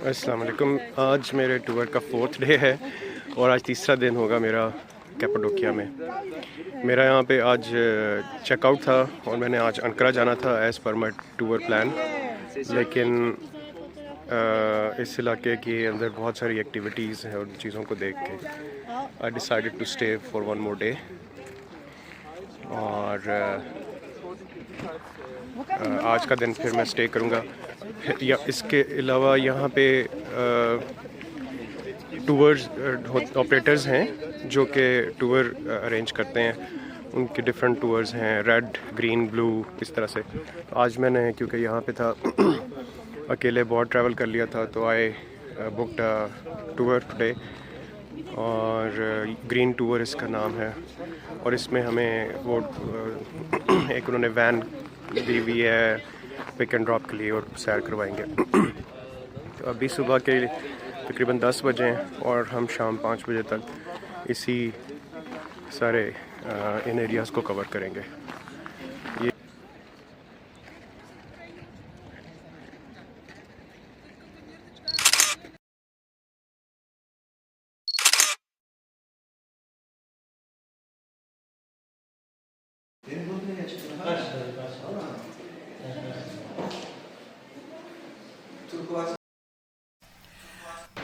अस्सलाम वालेकुम। आज मेरे टूर का 4th डे है और आज तीसरा दिन होगा मेरा कैपाडोकिया में। मेरा यहाँ पे आज चेकआउट था और मैंने आज अंकारा जाना था एज़ पर माई टूर प्लान, लेकिन इस इलाके के अंदर बहुत सारी एक्टिविटीज़ हैं और चीज़ों को देख के I decided to stay for one more day. और आज का दिन फिर मैं स्टे करूँगा। या इसके अलावा यहाँ पे टूर्स ऑपरेटर्स हैं जो कि टूर अरेंज करते हैं। उनके डिफरेंट टूर्स हैं, रेड, ग्रीन, ब्लू, इस तरह से। तो आज मैंने क्योंकि यहाँ पे था अकेले बहुत ट्रैवल कर लिया था, तो आई बुकड टूर टुडे और ग्रीन टूर इसका नाम है। और इसमें हमें वो एक उन्होंने वैन दी हुई है पिक एंड ड्रॉप के लिए और सैर करवाएंगे। तो अभी सुबह के तकरीबन 10 बजे हैं और हम शाम 5 बजे तक इसी सारे इन एरियाज़ को कवर करेंगे। ये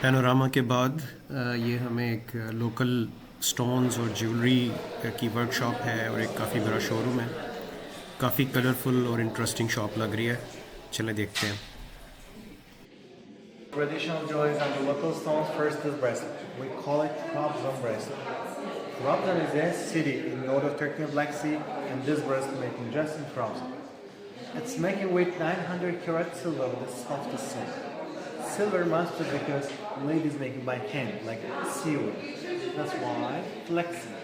पैनोरामा के बाद ये हमें एक लोकल स्टोन्स और ज्वेलरी की वर्कशॉप है और एक काफ़ी बड़ा शोरूम है। काफ़ी कलरफुल और इंटरेस्टिंग शॉप लग रही है। चले देखते हैं। Traditional jewelry and the local stones. First is bracelet. We call it Trabzon bracelet. Trabzon is a city in north of Turkey, Black Sea, and this bracelet making just in Trabzon. It's making with 900 karat silver with the softest silver. Silver master because ladies making by hand, like silver. That's why flexing.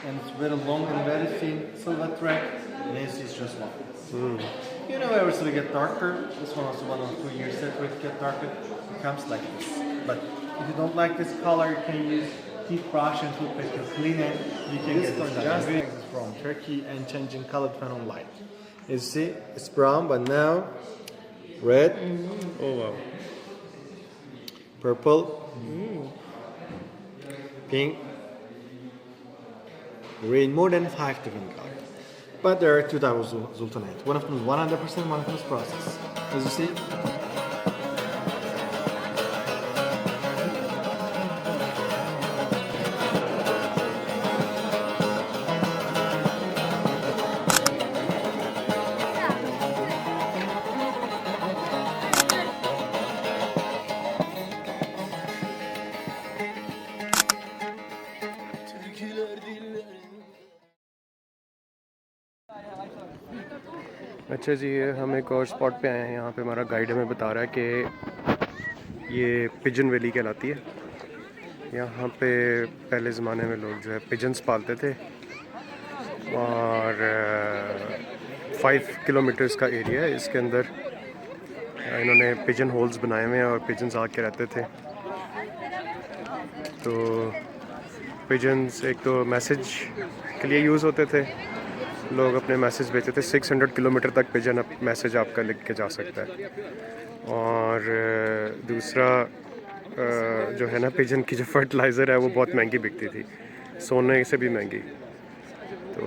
And it's very long and very thin silver thread. And this is just long. You know, every we get darker. This one also 1 or 2 years set it get darker. It comes like this. But if you don't like this color, you can use heat brush and toothpaste to clean it. You can get this just from Turkey and changing color depending on light. You see, it's brown, but now red. Oh wow. Purple, pink, green, more than 5 different colors. But there are 2 types of Sultanate. One of them is 100%, one of them is processed. As you see, अच्छा जी, हम एक और spot पे आए हैं। यहाँ पे हमारा गाइड हमें बता रहा है कि ये पिजन वैली कहलाती है। यहाँ पे पहले ज़माने में लोग जो है पिजन्स पालते थे और 5 किलोमीटर्स का एरिया है। इसके अंदर इन्होंने पिजन होल्स बनाए हुए हैं और पिजन्स आके रहते थे। तो पिजन्स एक तो मैसेज के लिए यूज़ होते थे, लोग अपने मैसेज भेजते थे। 600 किलोमीटर तक पिजन मैसेज आपका लिख के जा सकता है। और दूसरा जो है ना, पिजन की जो फर्टिलाइज़र है वो बहुत महंगी बिकती थी, सोने से भी महंगी। तो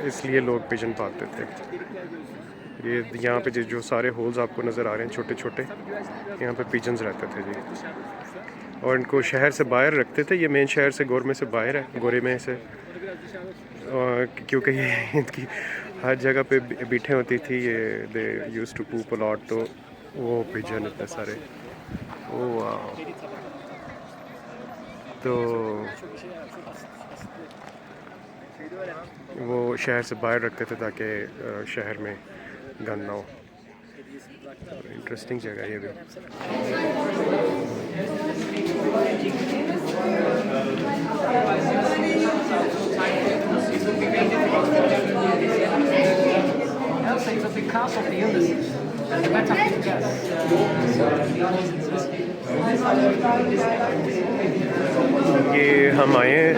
इसलिए लोग पिजन पालते थे। ये यहाँ पे जो सारे होल्स आपको नज़र आ रहे हैं छोटे छोटे, यहाँ पे पिजन्स रहते थे जी। और इनको शहर से बाहर रखते थे। ये मेन शहर से, गोरे से बाहर है, गोरे में से, क्योंकि ये इनकी हर जगह पे बीठे होती थी। ये they used to poop a lot. तो वो पिजन इतने सारे, ओ वाह। तो वो शहर से बाहर रखते थे ताकि शहर में गंद ना हो। इंटरेस्टिंग जगह ये भी। ये हम आए हैं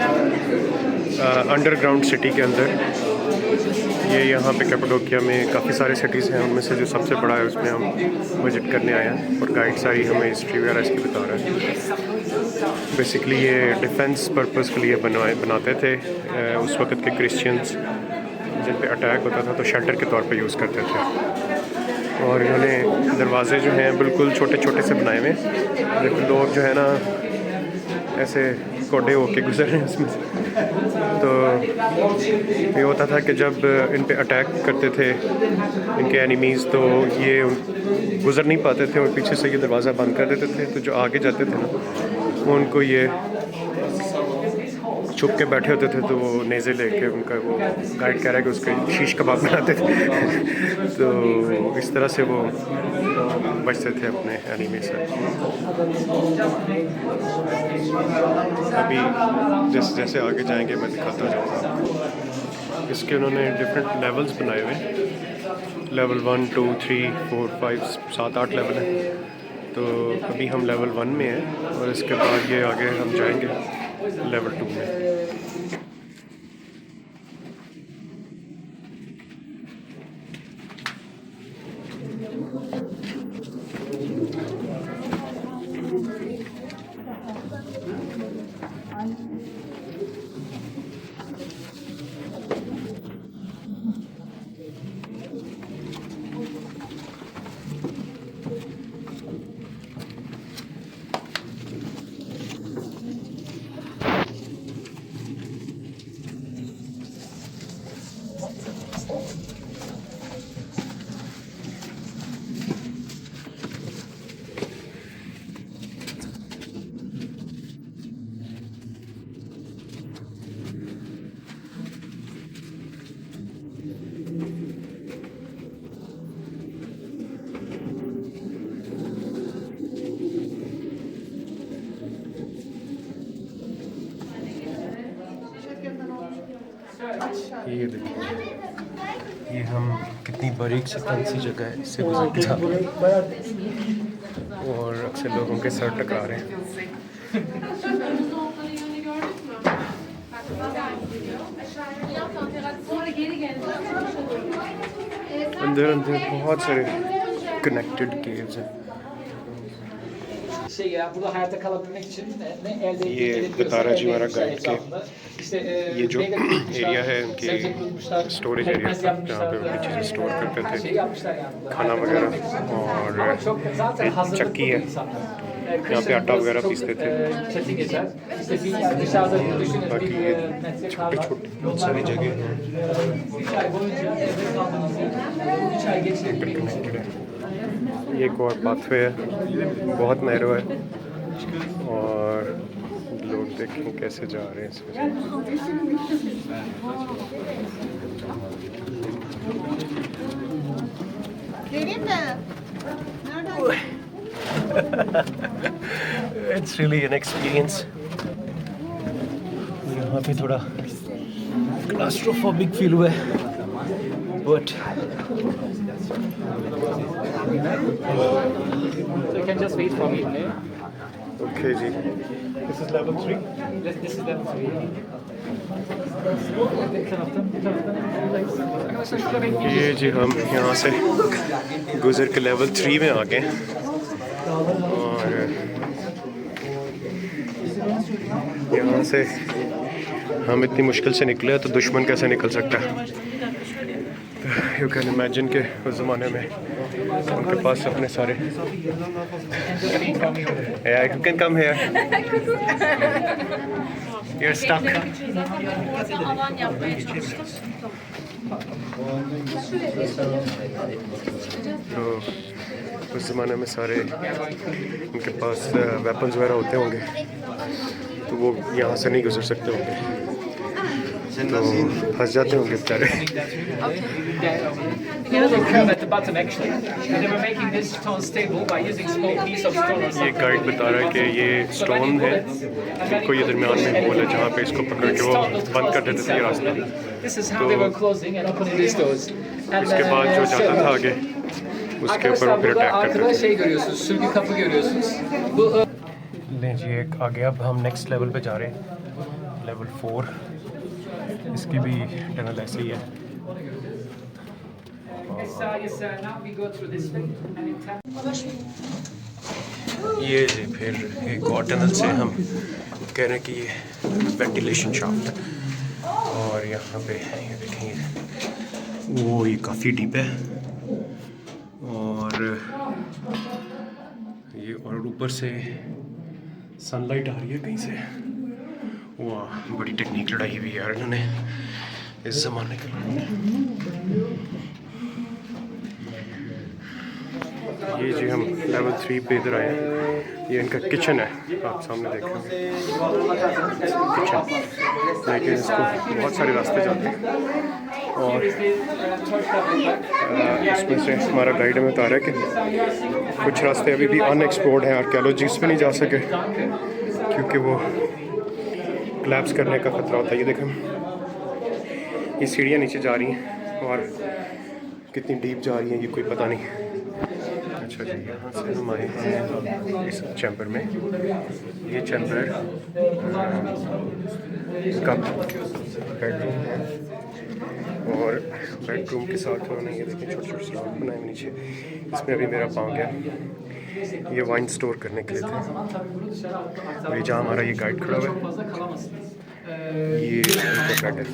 अंडरग्राउंड सिटी के अंदर। ये यहाँ पे कैपाडोकिया में काफ़ी सारे सिटीज़ हैं, उनमें से जो सबसे बड़ा है उसमें हम विजिट करने आए हैं और गाइड सारी हमें हिस्ट्री वगैरह इसकी बता रहा है। बेसिकली ये डिफेंस पर्पस के लिए बनाते थे। उस वक्त के क्रिश्चियंस जिन पे अटैक होता था तो शेल्टर के तौर पे यूज़ करते थे। और इन्होंने दरवाजे जो हैं बिल्कुल छोटे छोटे से बनाए हुए, लेकिन लोग जो है ना ऐसे कोडे होके गुजर रहे हैं उसमें से। तो ये होता था कि जब इन पे अटैक करते थे इनके एनिमीज़, तो ये गुजर नहीं पाते थे और पीछे से ये दरवाज़ा बंद कर देते थे। तो जो आगे जाते थे ना उनको ये छुप के बैठे होते थे, तो वो नेज़े लेके उनका वो गाइड कह रहा है कि उसके शीश कबाब बनाते थे। तो इस तरह से वो बचते थे अपने एनिमी से। अभी जैसे जैसे आगे जाएंगे मैं दिखाता जाऊँगा। इसके उन्होंने डिफरेंट लेवल्स बनाए हुए, लेवल 1 2 3 4 5 7 8 लेवल हैं। तो अभी हम लेवल 1 में हैं और इसके बाद ये आगे हम जाएंगे लेवल 2 में। ये देखो, ये हम कितनी बारीक से सी जगह है, इससे गुजर के जा रहे हैं और अक्सर लोगों के सर टकरा रहे हैं। अंदर अंदर बहुत सारे कनेक्टेड केव्स हैं। burada hayatta kalabilmek için ne elde ये बता रहा जी हमारा गाइड के ये जो एरिया है उनकी स्टोरेज एरिया था जहाँ पे वो चीज़ें स्टोर करते थे, खाना वगैरह। और चक्की है यहाँ पे आटा वगैरह पीसते थे। बाकी ये छोटी छोटी बहुत सारी जगह हैं। ये एक और पाथवे है, बहुत नैरो है और लोग देखें कैसे जा रहे हैं इसमें। It's really an experience. यहाँ पे थोड़ा क्लास्ट्रोफोबिक फील हुआ है, but So you can just wait for me. Okay ji. This is level 3। This is level 3. ये जी हम यहाँ से गुजर के लेवल 3 में आ गए और यहाँ से हम इतनी मुश्किल से निकले तो दुश्मन कैसे निकल सकता है। यू कैन इमेजिन के उस ज़माने में उनके पास अपने सारे you can come here, you are stuck. तो उस ज़माने में सारे उनके पास वेपन्स वगैरह होते होंगे, तो वो यहाँ से नहीं गुजर सकते होंगे, तो फंस जाते होंगे बेचारे। At the bottom actually, and they were making this stone stable by using small piece of stone or ये something. गाइड बता रहा है कि ये स्टोन है, इनको ये दरमियान में होल है जहाँ पे इसको पकड़ के वो बंद कर देते थे रास्ते। This is how they were closing and opening these doors. And इसके बाद जो जाता था आगे उसके ऊपर वो arkadaşlar फिर burada अटैक arkada करते थे। şey görüyorsunuz, sürgü kapı görüyorsunuz. Bu लें जी एक आगे अब हम नेक्स्ट लेवल पे जा रहे हैं, लेवल 4। इसकी भी टनल ऐसे ही है Now we go through this way and in 10 ये जी फिर एक और टनल से हम कह रहे हैं कि ये वेंटिलेशन शाफ्ट, और यहाँ पे ये देखेंगे वो ये काफ़ी डीप है, और ये और ऊपर से सनलाइट आ रही है कहीं से। वाह, बड़ी टेक्निक लड़ाई हुई है यार इन्होंने इस ज़माने के लोगों ने। ये जी हम लेवल 3 पे इधर आए हैं। ये इनका किचन है, आप सामने देखेंगे किचन, लेकिन इसको बहुत सारे रास्ते जाते हैं, और इसमें से हमारा गाइड हमें बता रहा है कि कुछ रास्ते अभी भी अनएक्सप्लोर्ड हैं, आर्कियोलॉजिस्ट पे नहीं जा सके क्योंकि वो कोलैप्स करने का खतरा होता है। ये देखें, ये सीढ़ियाँ नीचे जा रही हैं और कितनी डीप जा रही हैं ये कोई पता नहीं। अच्छा जी, यहाँ से हम आए हैं इस चैम्बर में। ये चैम्बर का बेडरूम है, और बेडरूम के साथ उन्होंने ये देखिए छोटे छोटे स्लॉट बनाए हुए नीचे। इसमें अभी मेरा पाँव गया, ये वाइन स्टोर करने के लिए थे। और ये जहाँ हमारा ये गाइड खड़ा हुआ है, ये उनका बेड है।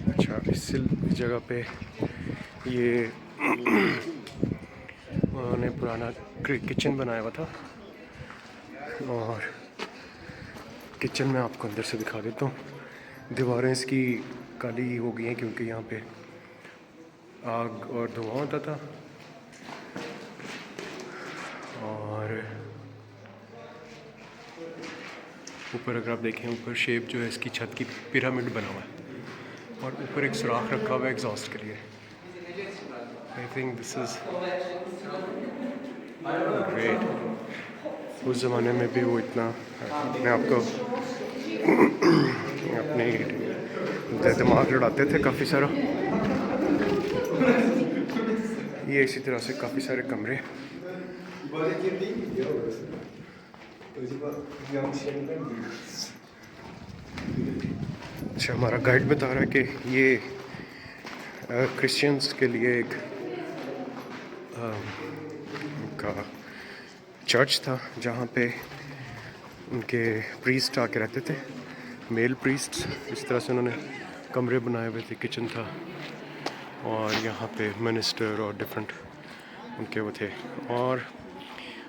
अच्छा, इस जगह पे ये उन्होंने पुराना किचन बनाया हुआ था, और किचन में आपको अंदर से दिखा देता हूँ। दीवारें इसकी काली हो गई हैं क्योंकि यहाँ पे आग और धुआं होता था, और ऊपर अगर आप देखें, ऊपर शेप जो है इसकी छत की पिरामिड बना हुआ है, और ऊपर एक सुराख रखा हुआ है एग्जॉस्ट के लिए। I think this is great. उस ज़माने में भी वो इतना अपने आप को अपने दिमाग लड़ाते थे काफ़ी सारा। ये इसी तरह से काफ़ी सारे कमरे। अच्छा, हमारा गाइड बता रहा है कि ये क्रिश्चियंस के लिए एक उनका चर्च था जहाँ पे उनके प्रीस्ट आके रहते थे, मेल प्रीस्ट। इस तरह से उन्होंने कमरे बनाए हुए थे, किचन था, और यहाँ पे मिनिस्टर और डिफरेंट उनके वो थे। और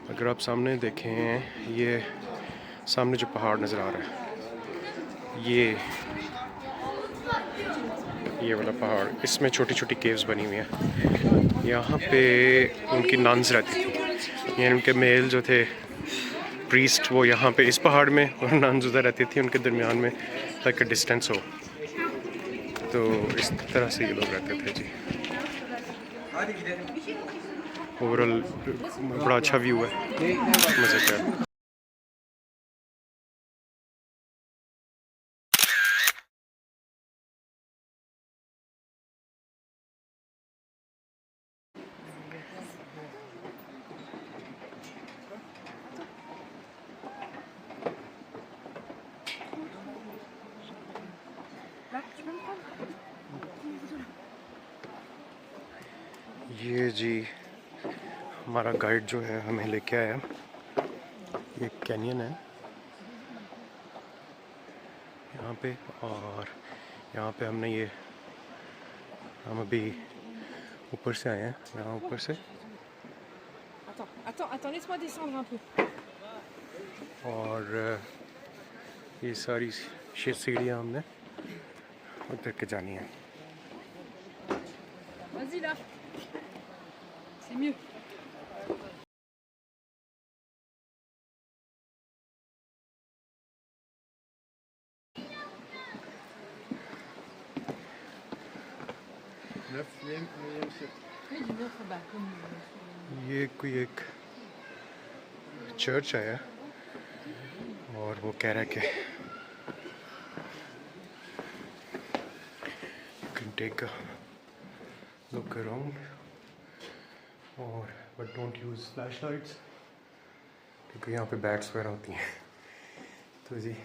अगर आप सामने देखें, ये सामने जो पहाड़ नज़र आ रहा है, ये वाला पहाड़, इसमें छोटी छोटी केव्स बनी हुई हैं। यहाँ पे उनकी नन्स रहती थी, यानी उनके मेल जो थे प्रीस्ट वो यहाँ पे इस पहाड़ में, और नन्स उधर रहती थी, उनके दरमियान में लाइक अ डिस्टेंस हो। तो इस तरह से ये लोग रहते थे जी। ओवरऑल बड़ा अच्छा व्यू है, मज़े का। ये जी हमारा गाइड जो है हमें लेके आया, ये कैनियन है यहाँ पे, और यहाँ पे हम अभी ऊपर से आए हैं, यहाँ ऊपर से। Attends, laisse-moi descendre un peu. और ये सारी सीढ़ियाँ हमने उतर के जानी है। Vas-y là. C'est mieux. ये कोई एक चर्च आया और वो कह रहा है कि can take a look around और but don't use flashlights क्योंकि यहाँ पे बैट्स वगैरह होती हैं। तो जी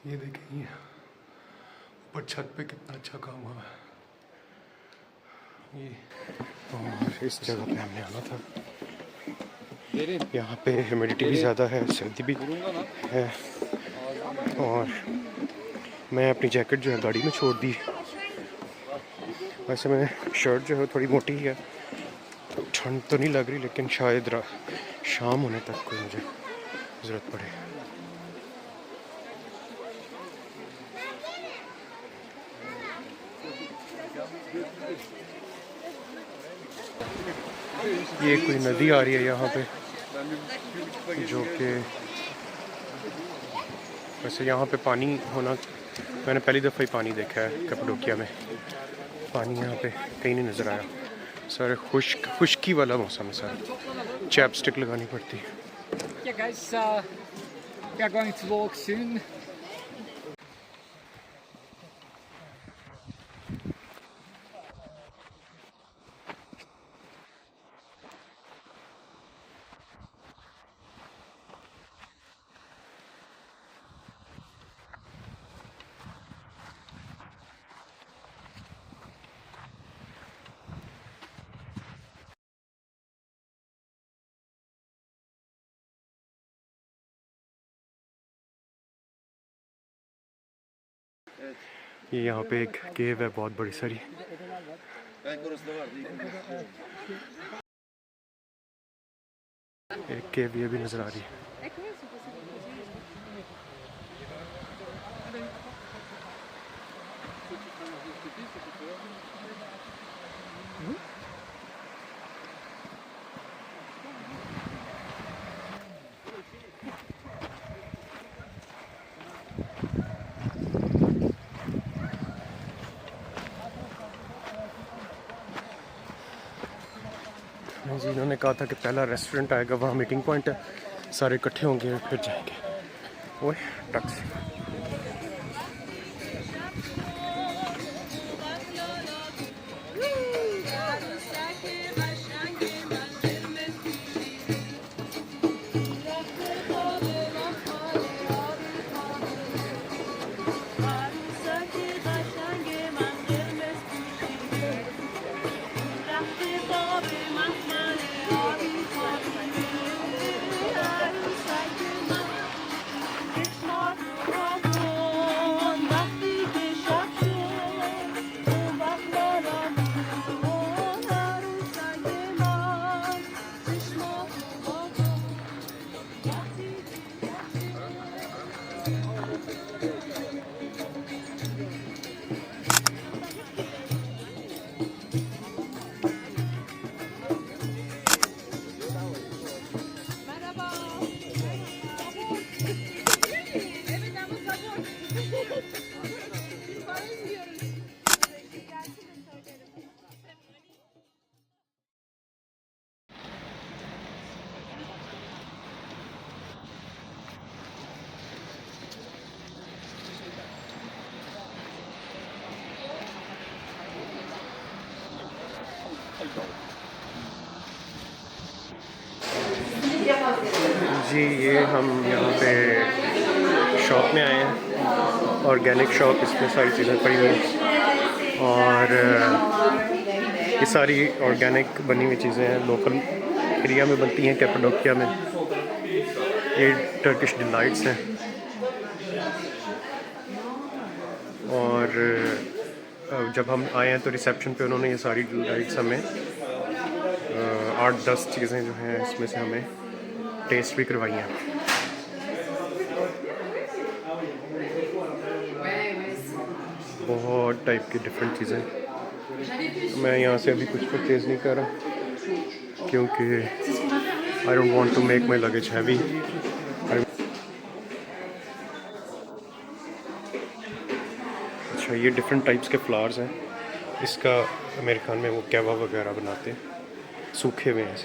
ये देखें, ये ऊपर छत पे कितना अच्छा काम हुआ है ये। और इस जगह पे हमने आना था, यहाँ पे ह्यूमिडिटी भी ज़्यादा है, सर्दी भी है, और मैं अपनी जैकेट जो है गाड़ी में छोड़ दी। वैसे मैं शर्ट जो है थोड़ी मोटी ही है, तो ठंड तो नहीं लग रही, लेकिन शायद शाम होने तक कोई मुझे ज़रूरत पड़े। ये कोई नदी आ रही है यहाँ पे, जो कि वैसे यहाँ पे पानी होना, मैंने पहली दफ़ा ही पानी देखा है कप्पाडोकिया में। पानी यहाँ पे कहीं नहीं नज़र आया, सारे खुश्की वाला मौसम है, सारा चैपस्टिक लगानी पड़ती है। Yeah, guys, we are going to walk soon. ये यहाँ पे एक केव है बहुत बड़ी सारी, एक केव ये भी नज़र आ रही है। जी इन्होंने कहा था कि पहला रेस्टोरेंट आएगा, वहाँ मीटिंग पॉइंट है, सारे इकट्ठे होंगे फिर जाएंगे। ओए टैक्सी। It's not जी ये हम यहाँ पे शॉप में आए हैं, ऑर्गेनिक शॉप, इसमें सारी चीज़ें पड़ी हुई हैं और ये सारी ऑर्गेनिक बनी हुई चीज़ें हैं, लोकल एरिया में बनती हैं कैपाडोकिया में। ये टर्किश डिलाइट्स हैं और जब हम आए हैं तो रिसेप्शन पे उन्होंने ये सारी डिलाइट्स हमें 8-10 चीज़ें जो हैं इसमें से हमें टेस्ट भी करवाई हैं। बहुत टाइप की डिफरेंट चीज़ें। मैं यहाँ से अभी कुछ परचेज़ नहीं कर रहा क्योंकि I don't want to make my luggage heavy. अच्छा ये डिफरेंट टाइप्स के फ्लावर्स हैं, इसका अमेरिकन में वो कहवा वगैरह बनाते हैं, सूखे हुए हैं।